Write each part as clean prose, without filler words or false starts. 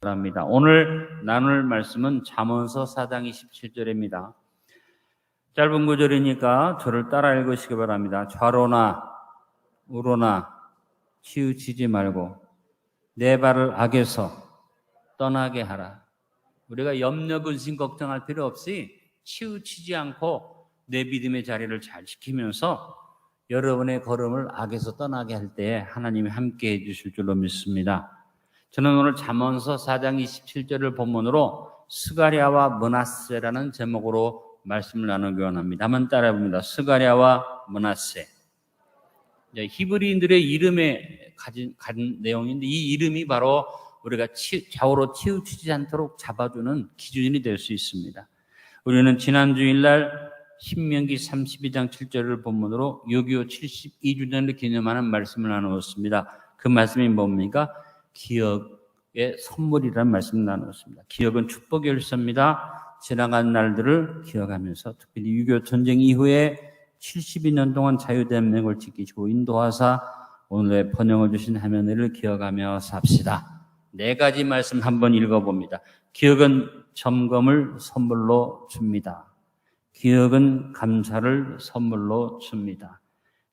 바랍니다. 오늘 나눌 말씀은 잠언서 4장 27절입니다. 짧은 구절이니까 저를 따라 읽으시기 바랍니다. 좌로나 우로나 치우치지 말고 내 발을 악에서 떠나게 하라. 우리가 염려, 근심, 걱정할 필요 없이 치우치지 않고 내 믿음의 자리를 잘 지키면서 여러분의 걸음을 악에서 떠나게 할 때 하나님이 함께 해주실 줄로 믿습니다. 저는 오늘 잠언서 4장 27절을 본문으로 스가랴와 므낫세라는 제목으로 말씀을 나누기 원합니다. 한번 따라해봅니다. 스가랴와 므낫세. 히브리인들의 이름에 가진 내용인데 이 이름이 바로 우리가 좌우로 치우치지 않도록 잡아주는 기준이 될 수 있습니다. 우리는 지난 주일날 신명기 32장 7절을 본문으로 6.25 72주년을 기념하는 말씀을 나누었습니다. 그 말씀이 뭡니까? 기억의 선물이라는 말씀을 나누었습니다. 기억은 축복의 열쇠입니다. 지나간 날들을 기억하면서 특별히 6.25 전쟁 이후에 72년 동안 자유대한민국을 지키시고 인도하사 오늘의 번영을 주신 하나님을 기억하며 삽시다. 4가지 말씀 한번 읽어봅니다. 기억은 점검을 선물로 줍니다. 기억은 감사를 선물로 줍니다.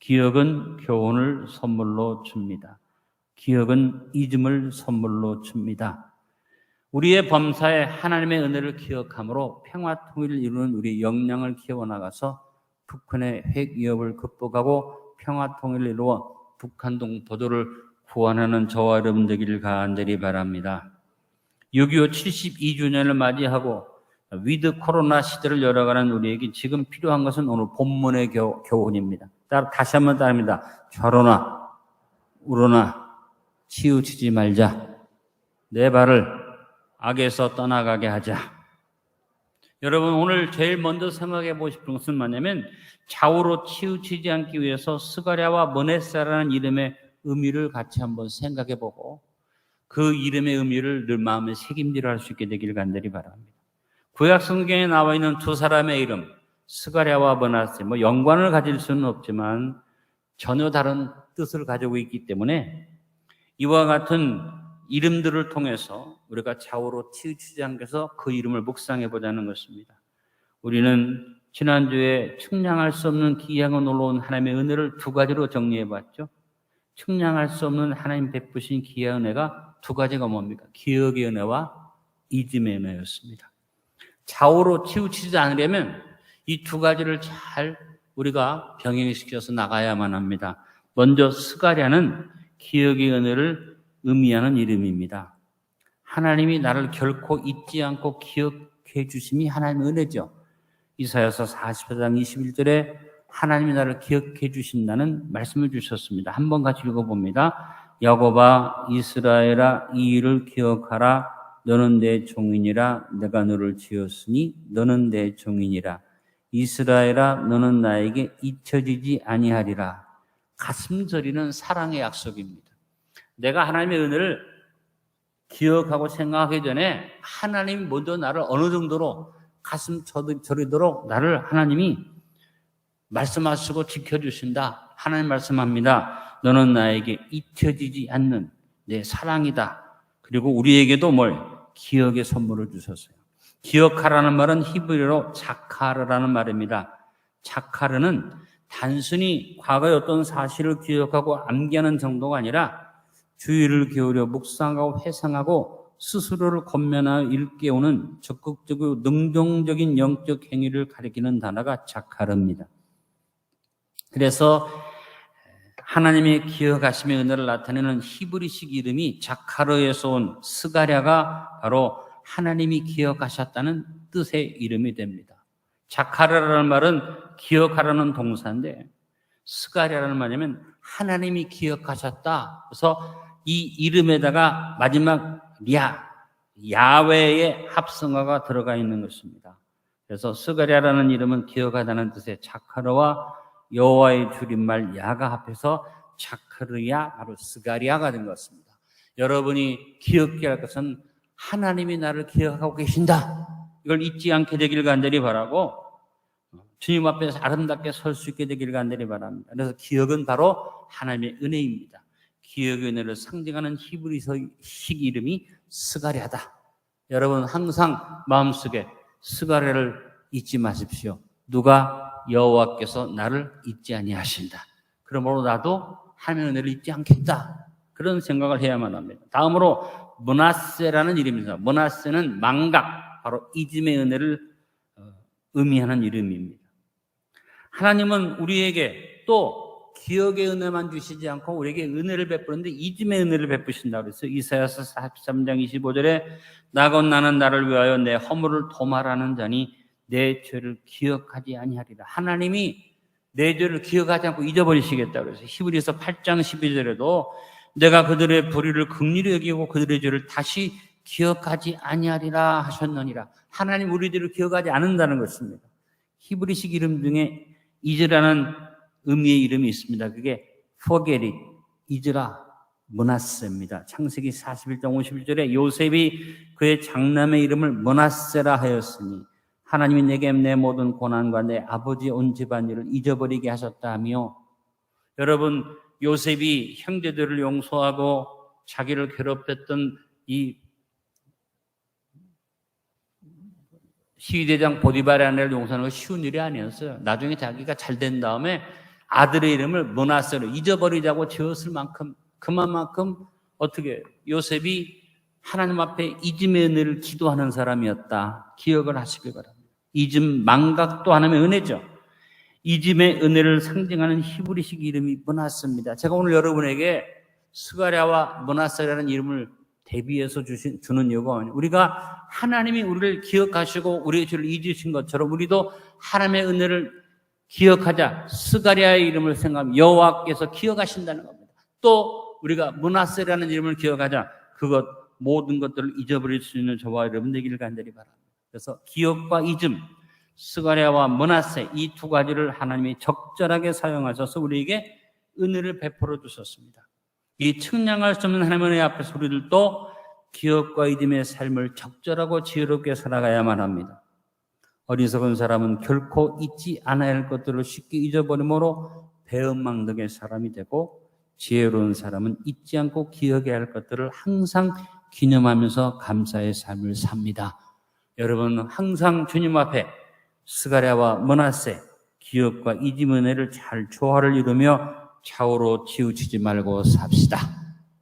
기억은 교훈을 선물로 줍니다. 기억은 잊음을 선물로 줍니다. 우리의 범사에 하나님의 은혜를 기억함으로 평화통일을 이루는 우리 역량을 키워나가서 북한의 핵 위협을 극복하고 평화통일을 이루어 북한 동포들을 구원하는 저와 여러분 되기를 간절히 바랍니다. 6.25 72주년을 맞이하고 위드 코로나 시대를 열어가는 우리에게 지금 필요한 것은 오늘 본문의 교훈입니다. 다시 한번 따릅니다. 좌로나 우로나 치우치지 말자. 내 발을 악에서 떠나가게 하자. 여러분 오늘 제일 먼저 생각해 보고 싶은 것은 뭐냐면 좌우로 치우치지 않기 위해서 스가랴와 므낫세라는 이름의 의미를 같이 한번 생각해 보고 그 이름의 의미를 늘 마음에 새김질을 할 수 있게 되기를 간절히 바랍니다. 구약 성경에 나와 있는 두 사람의 이름 스가랴와 므낫세 연관을 가질 수는 없지만 전혀 다른 뜻을 가지고 있기 때문에 이와 같은 이름들을 통해서 우리가 좌우로 치우치지 않게서 그 이름을 묵상해 보자는 것입니다. 우리는 지난주에 측량할 수 없는 기이하고 놀라운 하나님의 은혜를 2가지로 정리해 봤죠. 측량할 수 없는 하나님 베푸신 기이한 은혜가 2가지가 뭡니까? 기억의 은혜와 잊음의 은혜였습니다. 좌우로 치우치지 않으려면 이 2가지를 잘 우리가 병행시켜서 나가야만 합니다. 먼저 스가랴는 기억의 은혜를 의미하는 이름입니다. 하나님이 나를 결코 잊지 않고 기억해 주심이 하나님의 은혜죠. 이사야서 44장 21절에 하나님이 나를 기억해 주신다는 말씀을 주셨습니다. 한번 같이 읽어봅니다. 야곱아 이스라엘아 이 일을 기억하라. 너는 내 종이니라. 내가 너를 지었으니 너는 내 종이니라. 이스라엘아 너는 나에게 잊혀지지 아니하리라. 가슴 저리는 사랑의 약속입니다. 내가 하나님의 은혜를 기억하고 생각하기 전에 하나님이 먼저 나를 어느 정도로 가슴 저리도록 나를 하나님이 말씀하시고 지켜주신다. 하나님 말씀합니다. 너는 나에게 잊혀지지 않는 내 사랑이다. 그리고 우리에게도 기억의 선물을 주셨어요. 기억하라는 말은 히브리어로 자카르라는 말입니다. 자카르는 단순히 과거의 어떤 사실을 기억하고 암기하는 정도가 아니라 주의를 기울여 묵상하고 회상하고 스스로를 권면하여 일깨우는 적극적이고 능동적인 영적 행위를 가리키는 단어가 자카르입니다. 그래서 하나님의 기억하심의 은혜를 나타내는 히브리식 이름이 자카르에서 온 스가랴가 바로 하나님이 기억하셨다는 뜻의 이름이 됩니다. 자카르라는 말은 기억하라는 동사인데 스가랴라는 말이면 하나님이 기억하셨다. 그래서 이 이름에다가 마지막 야훼의 합성어가 들어가 있는 것입니다. 그래서 스가랴라는 이름은 기억하다는 뜻의 자카르와 여호와의 줄임말 야가 합해서 자카르야 바로 스가랴가 된 것입니다. 여러분이 기억해야 할 것은 하나님이 나를 기억하고 계신다. 이걸 잊지 않게 되길 간절히 바라고 주님 앞에서 아름답게 설 수 있게 되길 간절히 바랍니다. 그래서 기억은 바로 하나님의 은혜입니다. 기억의 은혜를 상징하는 히브리식 이름이 스가랴다. 여러분 항상 마음속에 스가랴를 잊지 마십시오. 누가? 여호와께서 나를 잊지 아니하신다. 그러므로 나도 하나님의 은혜를 잊지 않겠다. 그런 생각을 해야만 합니다. 다음으로 므낫세라는 이름입니다. 므낫세는 망각, 바로 잊음의 은혜를 의미하는 이름입니다. 하나님은 우리에게 또 기억의 은혜만 주시지 않고 우리에게 은혜를 베푸는데 잊음의 은혜를 베푸신다고 그랬어요. 이사야서 43장 25절에 나건 나는 나를 위하여 내 허물을 도말하는 자니 내 죄를 기억하지 아니하리라. 하나님이 내 죄를 기억하지 않고 잊어버리시겠다고 그랬어요. 히브리서 8장 12절에도 내가 그들의 불의를 긍휼히 여기고 그들의 죄를 다시 기억하지 아니하리라 하셨느니라. 하나님 우리들을 기억하지 않는다는 것입니다. 히브리식 이름 중에 잊으라는 의미의 이름이 있습니다. 그게 forget it, 잊으라, 므낫세입니다. 창세기 41장 51절에 요셉이 그의 장남의 이름을 므낫세라 하였으니 하나님이 내게 내 모든 고난과 내 아버지의 온 집안일을 잊어버리게 하셨다 하며, 여러분 요셉이 형제들을 용서하고 자기를 괴롭혔던 이 시위대장 보디발의 아내를 용서하는 건 쉬운 일이 아니었어요. 나중에 자기가 잘 된 다음에 아들의 이름을 므낫세로 잊어버리자고 지었을 만큼, 그만큼 어떻게 요셉이 하나님 앞에 잊음의 은혜를 기도하는 사람이었다. 기억을 하시길 바랍니다. 잊음, 망각도 하나님의 은혜죠. 잊음의 은혜를 상징하는 히브리식 이름이 므낫세입니다. 제가 오늘 여러분에게 스가랴와 므낫세라는 이름을 대비해서 주는 이유가 우리가 하나님이 우리를 기억하시고 우리의 죄를 잊으신 것처럼 우리도 하나님의 은혜를 기억하자. 스가랴의 이름을 생각하면 여호와께서 기억하신다는 겁니다. 또 우리가 므낫세라는 이름을 기억하자. 그것 모든 것들을 잊어버릴 수 있는 저와 여러분 되기를 간절히 바랍니다. 그래서 기억과 잊음, 스가랴와 므낫세 이 두 가지를 하나님이 적절하게 사용하셔서 우리에게 은혜를 베풀어 주셨습니다. 이 측량할 수 없는 하나님의 은혜 앞에서 우리들도 기억과 잊음의 삶을 적절하고 지혜롭게 살아가야만 합니다. 어리석은 사람은 결코 잊지 않아야 할 것들을 쉽게 잊어버림으로 배은망덕의 사람이 되고, 지혜로운 사람은 잊지 않고 기억해야 할 것들을 항상 기념하면서 감사의 삶을 삽니다. 여러분 항상 주님 앞에 스가랴와 므낫세, 기억과 잊음 은혜를 잘 조화를 이루며 좌우로 치우치지 말고 삽시다.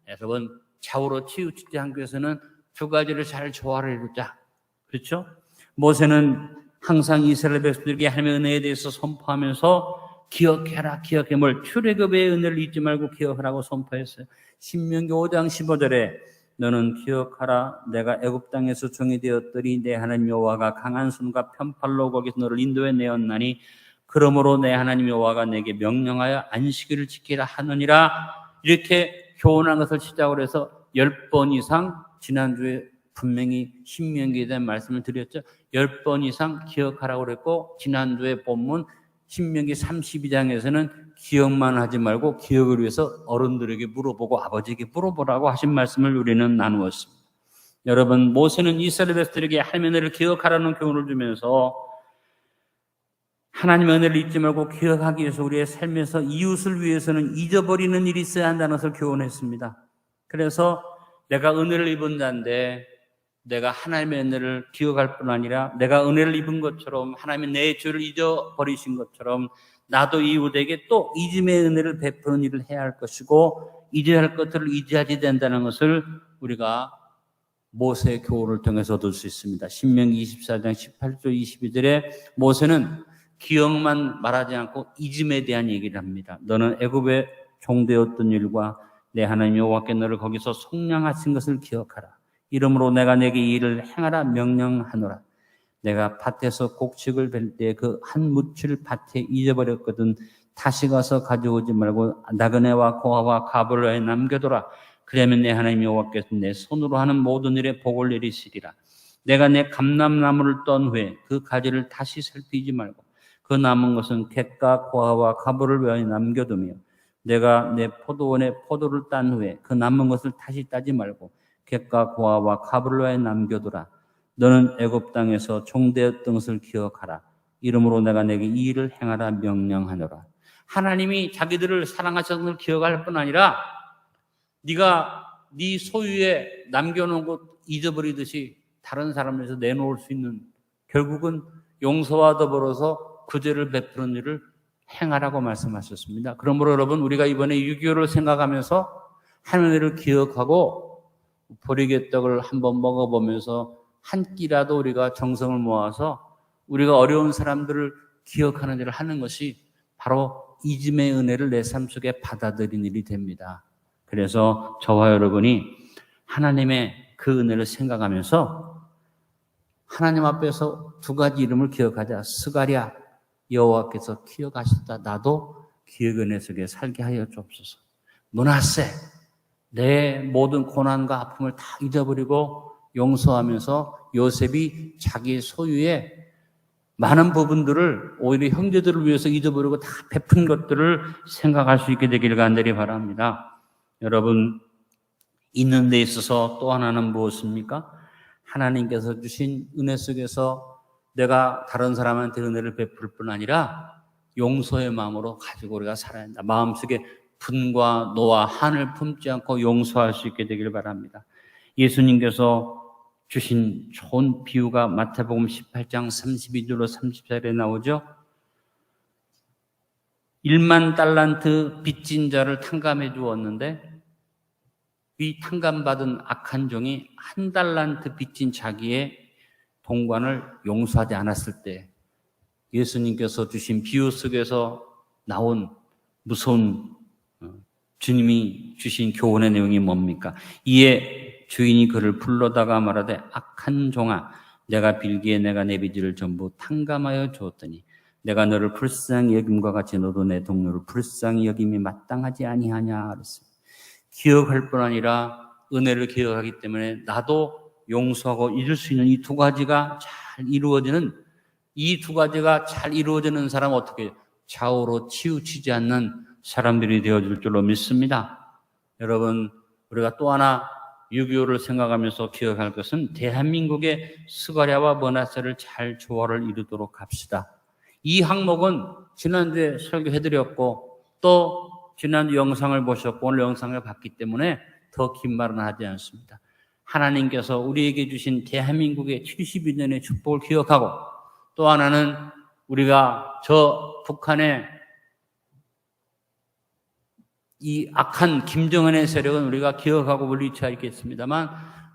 여러분 좌우로 치우치지 않기 위해서는 두 가지를 잘 조화를 이루자. 그렇죠? 모세는 항상 이스라엘 백성들에게 하나님의 은혜에 대해서 선포하면서 기억해라, 기억해. 뭘? 출애굽의 은혜를 잊지 말고 기억하라고 선포했어요. 신명기 5장 15절에 너는 기억하라, 내가 애굽 땅에서 종이 되었더니 내 하나님 여호와가 강한 손과 편팔로 거기서 너를 인도해 내었나니 그러므로 내 하나님 여호와가 내게 명령하여 안식일을 지키라 하느니라. 이렇게 교훈한 것을 시작으로 해서 10번 이상, 지난주에 분명히 신명기에 대한 말씀을 드렸죠. 10번 이상 기억하라고 그랬고, 지난주에 본문 신명기 32장에서는 기억만 하지 말고 기억을 위해서 어른들에게 물어보고 아버지에게 물어보라고 하신 말씀을 우리는 나누었습니다. 여러분, 모세는 이스라엘 백성들에게 하나님의 은혜를 기억하라는 교훈을 주면서 하나님의 은혜를 잊지 말고 기억하기 위해서 우리의 삶에서 이웃을 위해서는 잊어버리는 일이 있어야 한다는 것을 교훈했습니다. 그래서 내가 은혜를 입은 자인데 내가 하나님의 은혜를 기억할 뿐 아니라 내가 은혜를 입은 것처럼 하나님의 내 죄를 잊어버리신 것처럼 나도 이웃에게 또 잊음의 은혜를 베푸는 일을 해야 할 것이고, 잊어야 할 것들을 잊어야지 된다는 것을 우리가 모세의 교훈을 통해서 얻을 수 있습니다. 신명기 24장 18절 22절에 모세는 기억만 말하지 않고 잊음에 대한 얘기를 합니다. 너는 애굽에 종되었던 일과 내 하나님 여호와께 너를 거기서 속량하신 것을 기억하라. 이러므로 내가 내게 이 일을 행하라 명령하노라. 내가 밭에서 곡식을 벨 때 그 한 무치를 밭에 잊어버렸거든. 다시 가서 가져오지 말고 나그네와 고아와 가부를 해 남겨둬라. 그러면 내 하나님 여호와께서 내 손으로 하는 모든 일에 복을 내리시리라. 내가 내 감람나무를 떤 후에 그 가지를 다시 살피지 말고 그 남은 것은 객과 고아와 가부를 위하여 남겨두며, 내가 내 포도원에 포도를 딴 후에 그 남은 것을 다시 따지 말고 객과 고아와 가부를 위하여 남겨두라. 너는 애굽 땅에서 종되었던 것을 기억하라. 이러므로 내가 내게 이 일을 행하라 명령하노라. 하나님이 자기들을 사랑하셨던 것을 기억할 뿐 아니라 네가 네 소유에 남겨놓은 것 잊어버리듯이 다른 사람에서 내놓을 수 있는, 결국은 용서와 더불어서 그 죄를 베푸는 일을 행하라고 말씀하셨습니다. 그러므로 여러분, 우리가 이번에 6.25를 생각하면서 하나님을 기억하고 보리개 떡을 한번 먹어보면서 한 끼라도 우리가 정성을 모아서 우리가 어려운 사람들을 기억하는 일을 하는 것이 바로 잊음의 은혜를 내 삶 속에 받아들이는 일이 됩니다. 그래서 저와 여러분이 하나님의 그 은혜를 생각하면서 하나님 앞에서 두 가지 이름을 기억하자. 스가랴, 여호와께서 기억하셨다. 나도 기억 은혜 속에 살게 하여 주옵소서. 므낫세, 내 모든 고난과 아픔을 다 잊어버리고 용서하면서 요셉이 자기 소유의 많은 부분들을 오히려 형제들을 위해서 잊어버리고 다 베푼 것들을 생각할 수 있게 되기를 간절히 바랍니다. 여러분, 있는 데 있어서 또 하나는 무엇입니까? 하나님께서 주신 은혜 속에서 내가 다른 사람한테 은혜를 베풀 뿐 아니라 용서의 마음으로 가지고 우리가 살아야 한다. 마음속에 분과 노와 한을 품지 않고 용서할 수 있게 되기를 바랍니다. 예수님께서 주신 좋은 비유가 마태복음 18장 32절로 34절에 나오죠. 1만 달란트 빚진 자를 탕감해 주었는데 이 탕감받은 악한 종이 1달란트 빚진 자기의 동관을 용서하지 않았을 때 예수님께서 주신 비유 속에서 나온 무서운 주님이 주신 교훈의 내용이 뭡니까? 이에 주인이 그를 불러다가 말하되 악한 종아, 내가 빌기에 내가 내 빚을 전부 탕감하여 주었더니 내가 너를 불쌍히 여김과 같이 너도 내 동료를 불쌍히 여김이 마땅하지 아니하냐 그랬습니다. 기억할 뿐 아니라 은혜를 기억하기 때문에 나도 용서하고 잊을 수 있는 이 두 가지가 잘 이루어지는, 이 두 가지가 잘 이루어지는 사람은 어떻게 해요? 좌우로 치우치지 않는 사람들이 되어줄 줄로 믿습니다. 여러분, 우리가 또 하나 6.25를 생각하면서 기억할 것은 대한민국의 스가랴와 므낫세를 잘 조화를 이루도록 합시다. 이 항목은 지난주에 설교해드렸고 또 지난주 영상을 보셨고 오늘 영상을 봤기 때문에 더 긴 말은 하지 않습니다. 하나님께서 우리에게 주신 대한민국의 72년의 축복을 기억하고 또 하나는 우리가 저 북한의 이 악한 김정은의 세력은 우리가 기억하고 물리쳐야 있겠습니다만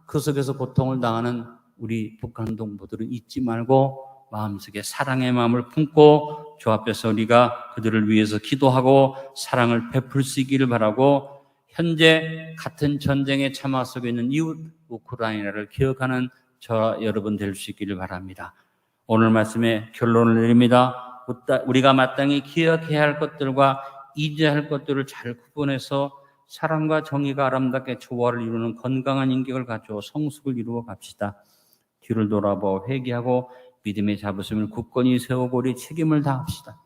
그 속에서 고통을 당하는 우리 북한 동포들은 잊지 말고 마음속에 사랑의 마음을 품고 주 앞에서 우리가 그들을 위해서 기도하고 사랑을 베풀 수 있기를 바라고 현재 같은 전쟁의 참화 속에 있는 이웃 우크라이나를 기억하는 저와 여러분 될 수 있기를 바랍니다. 오늘 말씀에 결론을 내립니다. 우리가 마땅히 기억해야 할 것들과 잊어야 할 것들을 잘 구분해서 사랑과 정의가 아름답게 조화를 이루는 건강한 인격을 가지고 성숙을 이루어 갑시다. 뒤를 돌아보고 회개하고 믿음의 자부심을 굳건히 세우고 우리 책임을 다합시다.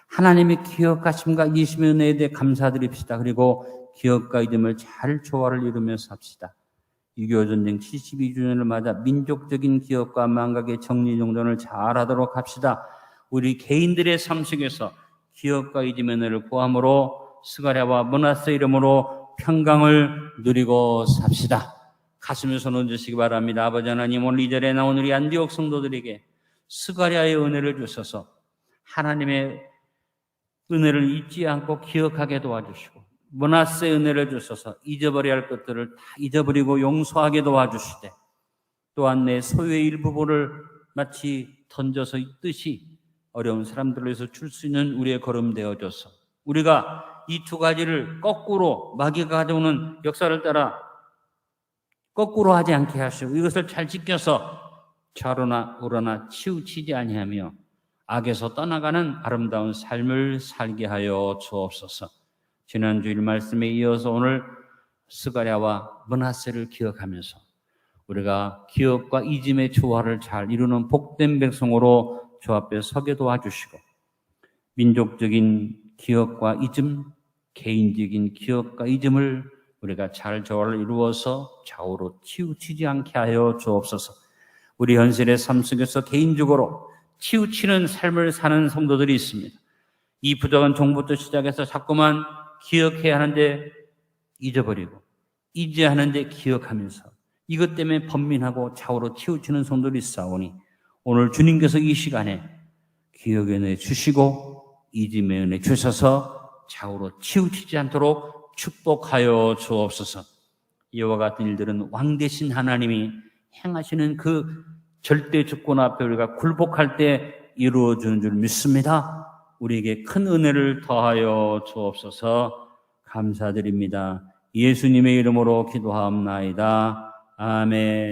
하나님의 기억하심과 이심의 은혜에 대해 감사드립시다. 그리고 기억과 믿음을 잘 조화를 이루면서 삽시다. 6.25 전쟁 72주년을 맞아 민족적인 기억과 망각의 정리정돈을 잘하도록 합시다. 우리 개인들의 삶 속에서 기억과 잊음의 은혜를 구함으로 스가랴와 므낫세 이름으로 평강을 누리고 삽시다. 가슴에 손 얹으시기 바랍니다. 아버지 하나님, 오늘 이 자리에 나온 우리 안디옥 성도들에게 스가랴의 은혜를 주셔서 하나님의 은혜를 잊지 않고 기억하게 도와주시고 므낫세의 은혜를 주셔서 잊어버려야 할 것들을 다 잊어버리고 용서하게 도와주시되 또한 내 소유의 일부분을 마치 던져서 있듯이 어려운 사람들을 위해서 줄 수 있는 우리의 걸음 되어줘서 우리가 이 두 가지를 거꾸로 마귀가 가져오는 역사를 따라 거꾸로 하지 않게 하시고 이것을 잘 지켜서 좌로나 우로나 치우치지 아니하며 악에서 떠나가는 아름다운 삶을 살게 하여 주옵소서. 지난주일 말씀에 이어서 오늘 스가랴와 므낫세를 기억하면서 우리가 기억과 잊음의 조화를 잘 이루는 복된 백성으로 주 앞에 서게 도와주시고 민족적인 기억과 잊음, 개인적인 기억과 잊음을 우리가 잘 조화를 이루어서 좌우로 치우치지 않게 하여 주옵소서. 우리 현실의 삶 속에서 개인적으로 치우치는 삶을 사는 성도들이 있습니다. 이 부족한 종부터 시작해서 자꾸만 기억해야 하는데 잊어버리고 이제하는데 기억하면서 이것 때문에 번민하고 좌우로 치우치는 성도들이 있사오니 오늘 주님께서 이 시간에 기억의 은혜 주시고 잊음의 은혜 주셔서 좌우로 치우치지 않도록 축복하여 주옵소서. 이와 같은 일들은 왕 되신 하나님이 행하시는 그 절대 주권 앞에 우리가 굴복할 때 이루어지는 줄 믿습니다. 우리에게 큰 은혜를 더하여 주옵소서. 감사드립니다. 예수님의 이름으로 기도하옵나이다. 아멘.